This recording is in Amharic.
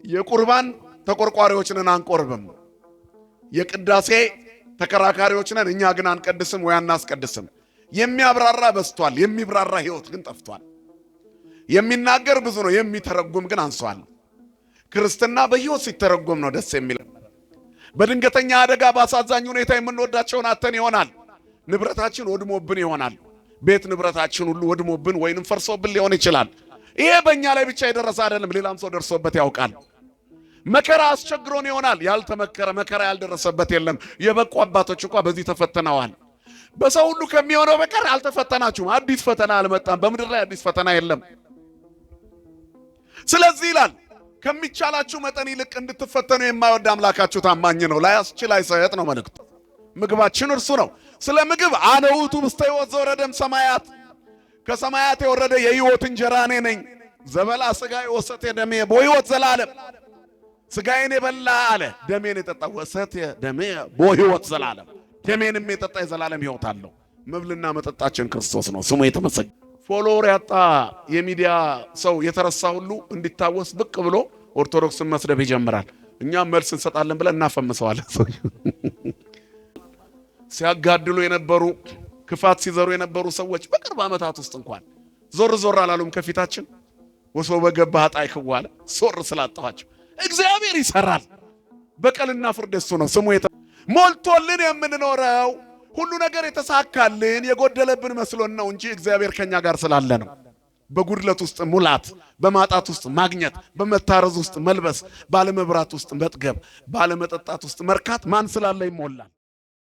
የቁርባን ተቆርቋሪዎችን አንቆርብም። የቅዳሴ ተከራካሪዎች ነን። እኛ ግን አንቀድስም ወይ አናስቀድስም። የሚያብራራ በስቷል፣ የሚብራራ ህይወት ግን ጠፍቷል። የሚናገር ብዙ ነው፣ የሚተረጉም ግን አንሷል። ክርስትና በህይወት ሲተረጎም ነው ደስ የሚል። በድንገተኛ አደጋ በአሳዛኝ ሁኔታ የምንወዳቸውን አተን ይሆናል። ንብረታችን ወድሞብን ይሆናል። ቤት ንብረታችን ሁሉ ወድሞብን ወይንም ፈርሶብን ሊሆን ይችላል። ይሄ በእኛ ላይ ብቻ የደረሰ አይደለም፣ ሌላም ሰው ደርሶበት ያውቃል። መከራ አስቸግሮን ይሆናል። ያልተመከረ መከራ ያልደረሰበት የለም። የበቁ አባቶች እንኳን በዚህ ተፈትነዋል። በሰው ሁሉ ከሚሆነው በቀር አልተፈተናችሁም። አዲስ ፈተና አልመጣም። በምድር ላይ አዲስ ፈተና የለም። ስለዚህ ይላል ከሚቻላችሁ መጠን ይልቅ እንድትፈተኑ የማይወድ አምላካችሁ ታማኝ ነው፣ ላያስችል አይሰጥ ነው መልእክቱ። ምግባችን እርሱ ነው። ስለ ምግብ አነ ውእቱ ውስተ ሕይወት ዘወረደም ሰማያት፣ ከሰማያት የወረደ የሕይወት እንጀራ እኔ ነኝ። ዘበላ ሥጋዬ ወሰትየ ደሜ በሕይወት ዘላለም። ሥጋዬን የበላ አለ ደሜን የጠጣ ወሰትየ ደሜ በሕይወት ዘላለም፣ ደሜንም የጠጣ የዘላለም ሕይወት አለው። መብልና መጠጣችን ክርስቶስ ነው፣ ስሙ የተመሰገነ። ፎሎወር ያጣ የሚዲያ ሰው የተረሳ ሁሉ እንዲታወስ ብቅ ብሎ ኦርቶዶክስን መስደብ ይጀምራል። እኛም መልስ እንሰጣለን ብለን እናፈምሰዋለን። ሲያጋድሉ የነበሩ ክፋት ሲዘሩ የነበሩ ሰዎች በቅርብ ዓመታት ውስጥ እንኳን ዞር ዞር አላሉም ከፊታችን። ወሰው በገባ ኃጣይ ክዋለ ሶር ስላጣኋቸው እግዚአብሔር ይሰራል። በቀልና ፍርድ እሱ ነው ስሙ ሞልቶልን የምንኖረው ሁሉ ነገር የተሳካልን የጎደለብን መስሎን ነው እንጂ እግዚአብሔር ከኛ ጋር ስላለ ነው። በጉድለት ውስጥ ሙላት፣ በማጣት ውስጥ ማግኘት፣ በመታረዝ ውስጥ መልበስ፣ ባለመብራት ውስጥ መጥገብ፣ ባለመጠጣት ውስጥ መርካት ማን ስላለ ይሞላል።